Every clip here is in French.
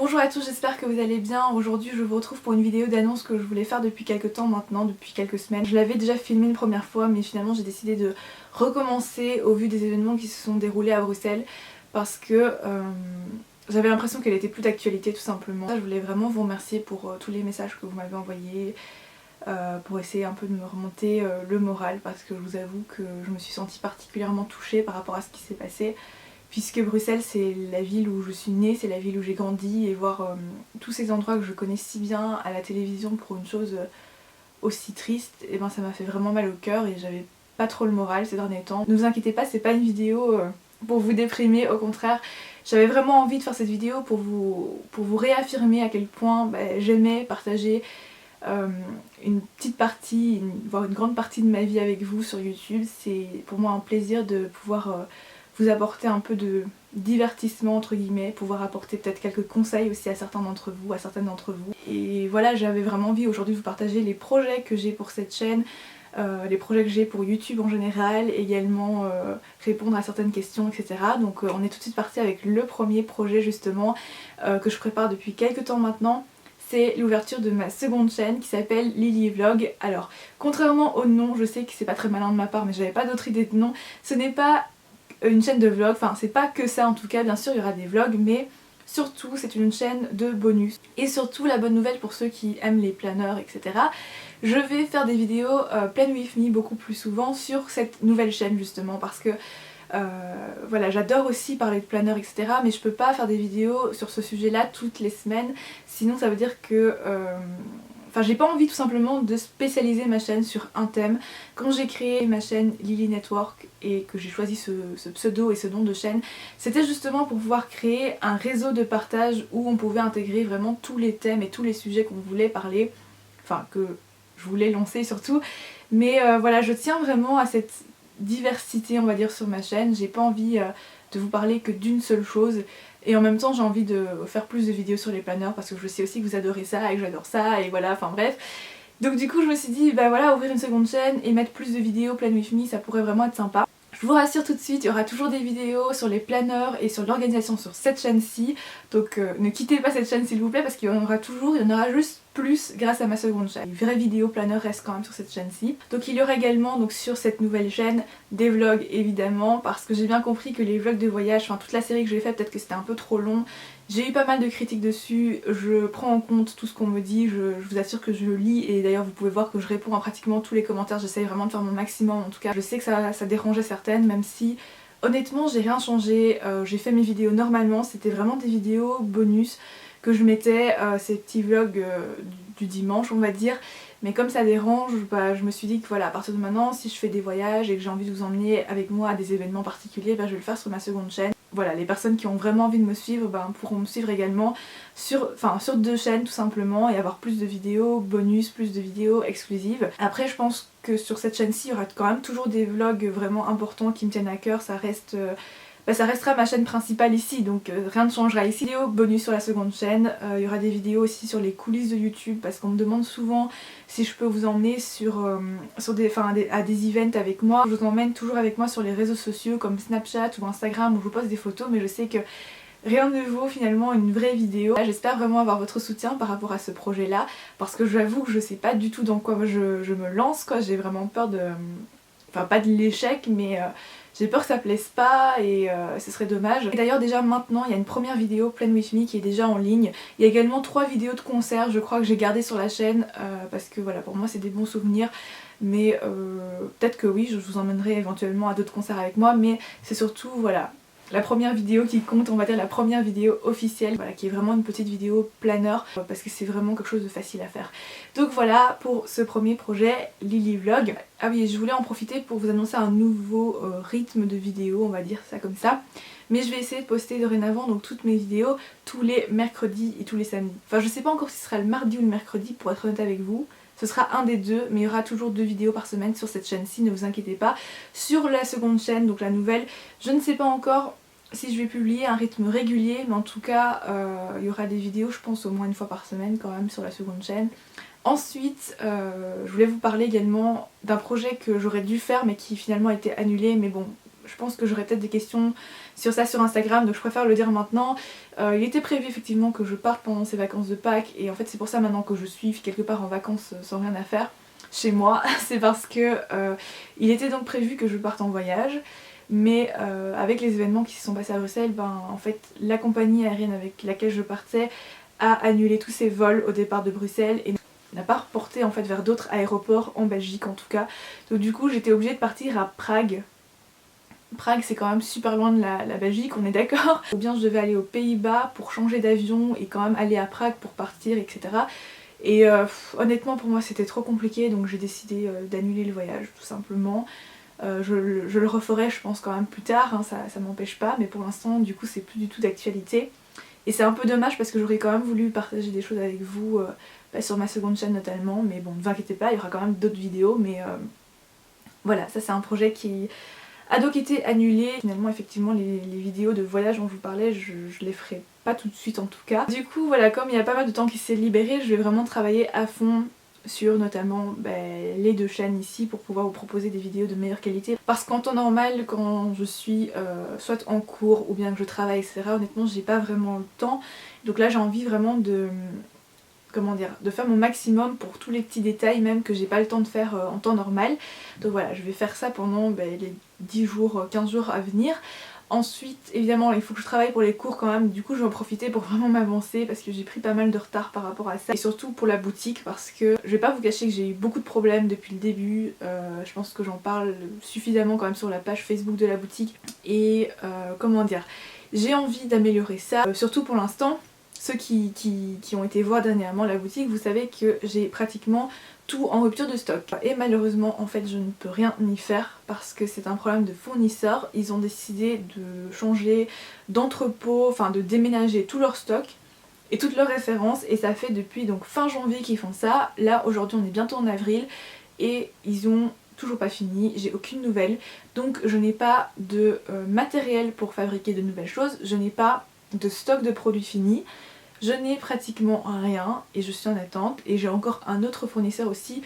Bonjour à tous, j'espère que vous allez bien. Aujourd'hui je vous retrouve pour une vidéo d'annonce que je voulais faire depuis quelques temps maintenant, depuis quelques semaines. Je l'avais déjà filmé une première fois mais finalement j'ai décidé de recommencer au vu des événements qui se sont déroulés à Bruxelles parce que j'avais l'impression qu'elle était plus d'actualité tout simplement. Je voulais vraiment vous remercier pour tous les messages que vous m'avez envoyés, pour essayer un peu de me remonter le moral parce que je vous avoue que je me suis sentie particulièrement touchée par rapport à ce qui s'est passé. Puisque Bruxelles c'est la ville où je suis née, c'est la ville où j'ai grandi, et voir tous ces endroits que je connais si bien à la télévision pour une chose aussi triste, et ben ça m'a fait vraiment mal au cœur et j'avais pas trop le moral ces derniers temps. Ne vous inquiétez pas, c'est pas une vidéo pour vous déprimer, au contraire j'avais vraiment envie de faire cette vidéo pour vous réaffirmer à quel point j'aimais partager une petite partie, voire une grande partie de ma vie avec vous sur YouTube. C'est pour moi un plaisir de pouvoir vous apporter un peu de divertissement entre guillemets, pouvoir apporter peut-être quelques conseils aussi à certains d'entre vous, à certaines d'entre vous. Et voilà, j'avais vraiment envie aujourd'hui de vous partager les projets que j'ai pour cette chaîne, les projets que j'ai pour YouTube en général, également répondre à certaines questions, etc. Donc on est tout de suite parti avec le premier projet justement que je prépare depuis quelques temps maintenant. C'est l'ouverture de ma seconde chaîne qui s'appelle Lily Vlog. Alors, contrairement au nom, je sais que c'est pas très malin de ma part mais j'avais pas d'autre idée de nom, ce n'est pas une chaîne de vlog, enfin c'est pas que ça en tout cas, bien sûr il y aura des vlogs, mais surtout c'est une chaîne de bonus. Et surtout la bonne nouvelle pour ceux qui aiment les planeurs, etc. Je vais faire des vidéos Plan With Me beaucoup plus souvent sur cette nouvelle chaîne justement parce que voilà, j'adore aussi parler de planeurs, etc. mais je peux pas faire des vidéos sur ce sujet là toutes les semaines, sinon ça veut dire que enfin j'ai pas envie tout simplement de spécialiser ma chaîne sur un thème. Quand j'ai créé ma chaîne Lily Network et que j'ai choisi ce pseudo et ce nom de chaîne, c'était justement pour pouvoir créer un réseau de partage où on pouvait intégrer vraiment tous les thèmes et tous les sujets qu'on voulait parler, enfin que je voulais lancer surtout. Mais voilà, je tiens vraiment à cette diversité on va dire sur ma chaîne, j'ai pas envie de vous parler que d'une seule chose. Et en même temps j'ai envie de faire plus de vidéos sur les planeurs parce que je sais aussi que vous adorez ça et que j'adore ça et voilà, enfin bref. Donc du coup je me suis dit bah voilà, ouvrir une seconde chaîne et mettre plus de vidéos Plan With Me, ça pourrait vraiment être sympa. Je vous rassure tout de suite, il y aura toujours des vidéos sur les planeurs et sur l'organisation sur cette chaîne-ci. Donc ne quittez pas cette chaîne s'il vous plaît parce qu'il y en aura toujours, il y en aura juste plus grâce à ma seconde chaîne. Les vraies vidéos planeurs restent quand même sur cette chaîne-ci. Donc il y aura également donc sur cette nouvelle chaîne des vlogs évidemment parce que j'ai bien compris que les vlogs de voyage, enfin toute la série que j'ai faite peut-être que c'était un peu trop long. J'ai eu pas mal de critiques dessus, je prends en compte tout ce qu'on me dit, je vous assure que je lis et d'ailleurs vous pouvez voir que je réponds à pratiquement tous les commentaires, j'essaye vraiment de faire mon maximum en tout cas. Je sais que ça dérangeait certaines même si honnêtement j'ai rien changé, j'ai fait mes vidéos normalement, c'était vraiment des vidéos bonus que je mettais, ces petits vlogs du dimanche on va dire. Mais comme ça dérange, je me suis dit que voilà, à partir de maintenant, si je fais des voyages et que j'ai envie de vous emmener avec moi à des événements particuliers, je vais le faire sur ma seconde chaîne. Voilà, les personnes qui ont vraiment envie de me suivre pourront me suivre également sur deux chaînes tout simplement et avoir plus de vidéos bonus, plus de vidéos exclusives. Après je pense que sur cette chaîne-ci il y aura quand même toujours des vlogs vraiment importants qui me tiennent à cœur, ça restera ma chaîne principale ici donc rien ne changera ici. Vidéos bonus sur la seconde chaîne, il y aura des vidéos aussi sur les coulisses de YouTube parce qu'on me demande souvent si je peux vous emmener à des events avec moi. Je vous emmène toujours avec moi sur les réseaux sociaux comme Snapchat ou Instagram où je vous poste des photos mais je sais que rien ne vaut finalement une vraie vidéo. J'espère vraiment avoir votre soutien par rapport à ce projet là parce que j'avoue que je sais pas du tout dans quoi je me lance quoi, j'ai vraiment peur de... Enfin pas de l'échec mais j'ai peur que ça plaise pas et ce serait dommage. Et d'ailleurs déjà maintenant il y a une première vidéo Plan With Me qui est déjà en ligne. Il y a également 3 vidéos de concerts je crois que j'ai gardées sur la chaîne parce que voilà pour moi c'est des bons souvenirs. Mais peut-être que oui je vous emmènerai éventuellement à d'autres concerts avec moi mais c'est surtout voilà la première vidéo qui compte, on va dire la première vidéo officielle, voilà, qui est vraiment une petite vidéo planeur parce que c'est vraiment quelque chose de facile à faire. Donc voilà pour ce premier projet Lily Vlog. Ah oui, je voulais en profiter pour vous annoncer un nouveau rythme de vidéo, on va dire ça comme ça. Mais je vais essayer de poster dorénavant donc toutes mes vidéos tous les mercredis et tous les samedis. Enfin je sais pas encore si ce sera le mardi ou le mercredi pour être honnête avec vous. Ce sera un des deux, mais il y aura toujours 2 vidéos par semaine sur cette chaîne-ci, ne vous inquiétez pas. Sur la seconde chaîne, donc la nouvelle, je ne sais pas encore si je vais publier un rythme régulier, mais en tout cas, il y aura des vidéos, je pense, au moins une fois par semaine quand même sur la seconde chaîne. Ensuite, je voulais vous parler également d'un projet que j'aurais dû faire, mais qui finalement a été annulé, mais bon, je pense que j'aurai peut-être des questions sur ça sur Instagram, donc je préfère le dire maintenant. Il était prévu effectivement que je parte pendant ces vacances de Pâques, et en fait c'est pour ça maintenant que je suis quelque part en vacances sans rien à faire chez moi. C'est parce que il était donc prévu que je parte en voyage, mais avec les événements qui se sont passés à Bruxelles, en fait la compagnie aérienne avec laquelle je partais a annulé tous ses vols au départ de Bruxelles et n'a pas reporté en fait vers d'autres aéroports en Belgique en tout cas. Donc du coup j'étais obligée de partir à Prague. Prague c'est quand même super loin de la Belgique, on est d'accord. Ou bien je devais aller aux Pays-Bas pour changer d'avion et quand même aller à Prague pour partir, etc. Et honnêtement pour moi c'était trop compliqué, donc j'ai décidé d'annuler le voyage tout simplement. Je le referai je pense quand même plus tard, hein, ça m'empêche pas, mais pour l'instant du coup c'est plus du tout d'actualité. Et c'est un peu dommage parce que j'aurais quand même voulu partager des choses avec vous sur ma seconde chaîne notamment, mais bon ne vous inquiétez pas, il y aura quand même d'autres vidéos, mais voilà, ça c'est un projet qui a donc été annulé. Finalement effectivement les vidéos de voyage dont je vous parlais, je les ferai pas tout de suite en tout cas. Du coup voilà, comme il y a pas mal de temps qui s'est libéré, je vais vraiment travailler à fond sur notamment les deux chaînes ici pour pouvoir vous proposer des vidéos de meilleure qualité. Parce qu'en temps normal, quand je suis soit en cours ou bien que je travaille etc, honnêtement j'ai pas vraiment le temps. Donc là j'ai envie vraiment de... comment dire, de faire mon maximum pour tous les petits détails même que j'ai pas le temps de faire en temps normal. Donc voilà, je vais faire ça pendant les 10 jours, 15 jours à venir. Ensuite évidemment il faut que je travaille pour les cours quand même, du coup je vais en profiter pour vraiment m'avancer parce que j'ai pris pas mal de retard par rapport à ça. Et surtout pour la boutique parce que je vais pas vous cacher que j'ai eu beaucoup de problèmes depuis le début. Je pense que j'en parle suffisamment quand même sur la page Facebook de la boutique. Et comment dire, j'ai envie d'améliorer ça, surtout pour l'instant. Ceux qui ont été voir dernièrement la boutique, vous savez que j'ai pratiquement tout en rupture de stock. Et malheureusement, en fait, je ne peux rien y faire parce que c'est un problème de fournisseur. Ils ont décidé de changer d'entrepôt, enfin de déménager tout leur stock et toutes leurs références. Et ça fait depuis donc fin janvier qu'ils font ça. Là, aujourd'hui, on est bientôt en avril et ils ont toujours pas fini. J'ai aucune nouvelle. Donc, je n'ai pas de matériel pour fabriquer de nouvelles choses. Je n'ai pas de stock de produits finis. Je n'ai pratiquement rien et je suis en attente, et j'ai encore un autre fournisseur aussi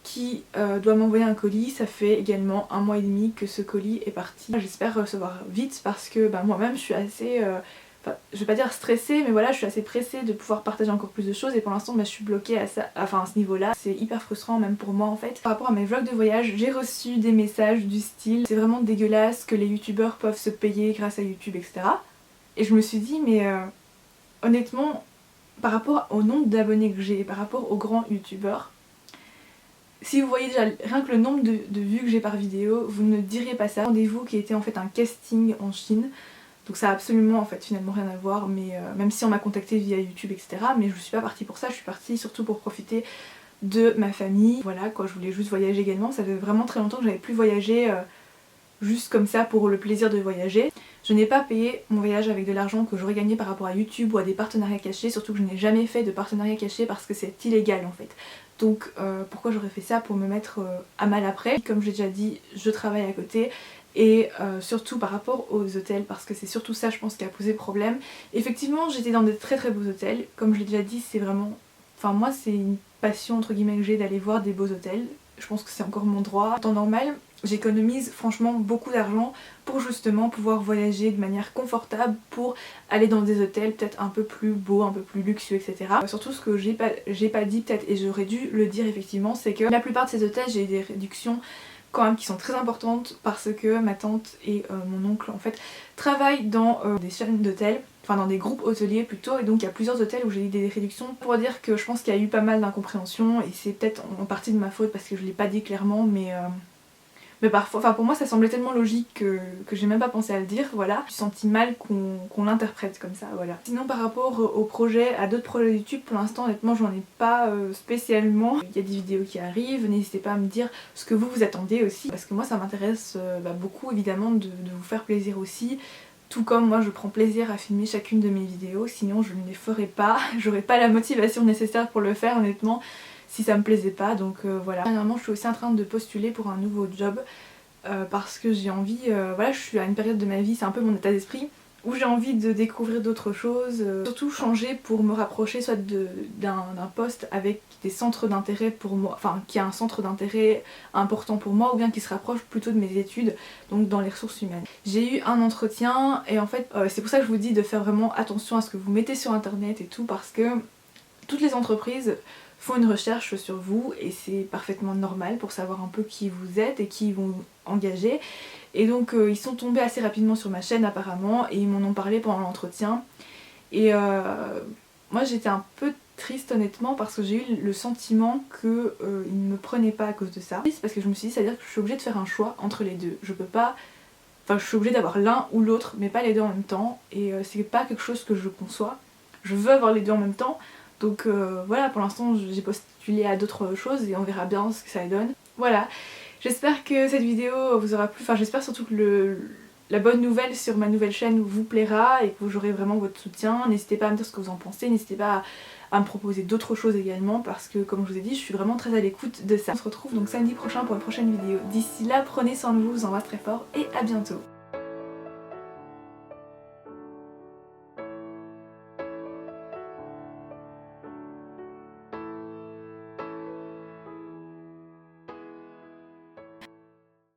qui doit m'envoyer un colis. Ça fait également 1 mois et demi que ce colis est parti. J'espère recevoir vite parce que moi-même je suis assez, je vais pas dire stressée, mais voilà, je suis assez pressée de pouvoir partager encore plus de choses et pour l'instant je suis bloquée à ce niveau-là. C'est hyper frustrant même pour moi en fait. Par rapport à mes vlogs de voyage, j'ai reçu des messages du style c'est vraiment dégueulasse que les youtubeurs peuvent se payer grâce à YouTube, etc. Et je me suis dit mais honnêtement, par rapport au nombre d'abonnés que j'ai, par rapport aux grands youtubeurs, si vous voyez déjà rien que le nombre de vues que j'ai par vidéo, vous ne diriez pas ça. Rendez-vous qui était en fait un casting en Chine, donc ça a absolument en fait finalement rien à voir, mais même si on m'a contacté via YouTube etc, mais je suis pas partie pour ça, je suis partie surtout pour profiter de ma famille. Voilà quoi, je voulais juste voyager également, ça fait vraiment très longtemps que j'avais plus voyagé juste comme ça pour le plaisir de voyager. Je n'ai pas payé mon voyage avec de l'argent que j'aurais gagné par rapport à YouTube ou à des partenariats cachés, surtout que je n'ai jamais fait de partenariat caché parce que c'est illégal en fait. Donc pourquoi j'aurais fait ça? Pour me mettre à mal après. Comme j'ai déjà dit, je travaille à côté et surtout par rapport aux hôtels, parce que c'est surtout ça je pense qui a posé problème. Effectivement j'étais dans des très très beaux hôtels, comme je l'ai déjà dit c'est vraiment... Enfin moi c'est une passion entre guillemets que j'ai d'aller voir des beaux hôtels. Je pense que c'est encore mon droit. En temps normal, j'économise franchement beaucoup d'argent pour justement pouvoir voyager de manière confortable, pour aller dans des hôtels peut-être un peu plus beaux, un peu plus luxueux, etc. Surtout ce que j'ai pas dit peut-être, et j'aurais dû le dire effectivement, c'est que la plupart de ces hôtels j'ai eu des réductions quand même qui sont très importantes parce que ma tante et mon oncle en fait travaillent dans des chaînes d'hôtels, enfin dans des groupes hôteliers plutôt, et donc il y a plusieurs hôtels où j'ai eu des réductions. Pour dire que je pense qu'il y a eu pas mal d'incompréhension et c'est peut-être en partie de ma faute parce que je l'ai pas dit clairement, mais parfois, enfin pour moi ça semblait tellement logique que j'ai même pas pensé à le dire, voilà. Je me suis sentie mal qu'on l'interprète comme ça, voilà. Sinon par rapport au projet, à d'autres projets YouTube, pour l'instant honnêtement j'en ai pas spécialement. Il y a des vidéos qui arrivent, n'hésitez pas à me dire ce que vous attendez aussi, parce que moi ça m'intéresse beaucoup évidemment de vous faire plaisir aussi. Tout comme moi je prends plaisir à filmer chacune de mes vidéos, sinon je ne les ferais pas, j'aurais pas la motivation nécessaire pour le faire honnêtement si ça me plaisait pas, donc voilà. Dernièrement je suis aussi en train de postuler pour un nouveau job parce que j'ai envie, voilà, je suis à une période de ma vie, c'est un peu mon état d'esprit où j'ai envie de découvrir d'autres choses, surtout changer pour me rapprocher soit d'un poste avec des centres d'intérêt pour moi, enfin qui a un centre d'intérêt important pour moi ou bien qui se rapproche plutôt de mes études, donc dans les ressources humaines. J'ai eu un entretien et en fait c'est pour ça que je vous dis de faire vraiment attention à ce que vous mettez sur internet et tout, parce que toutes les entreprises font une recherche sur vous et c'est parfaitement normal pour savoir un peu qui vous êtes et qui ils vont engager. Et donc ils sont tombés assez rapidement sur ma chaîne apparemment et ils m'en ont parlé pendant l'entretien. Et moi j'étais un peu triste honnêtement parce que j'ai eu le sentiment qu'ils ne me prenaient pas à cause de ça. C'est parce que je me suis dit, c'est à dire que je suis obligée de faire un choix entre les deux. Je peux pas... Enfin je suis obligée d'avoir l'un ou l'autre mais pas les deux en même temps et c'est pas quelque chose que je conçois. Je veux avoir les deux en même temps. Donc voilà, pour l'instant j'ai postulé à d'autres choses et on verra bien ce que ça donne. Voilà, j'espère que cette vidéo vous aura plu, enfin j'espère surtout que la bonne nouvelle sur ma nouvelle chaîne vous plaira et que vous aurez vraiment votre soutien. N'hésitez pas à me dire ce que vous en pensez, n'hésitez pas à me proposer d'autres choses également parce que comme je vous ai dit, je suis vraiment très à l'écoute de ça. On se retrouve donc samedi prochain pour une prochaine vidéo. D'ici là, prenez soin de vous, je vous embrasse très fort et à bientôt.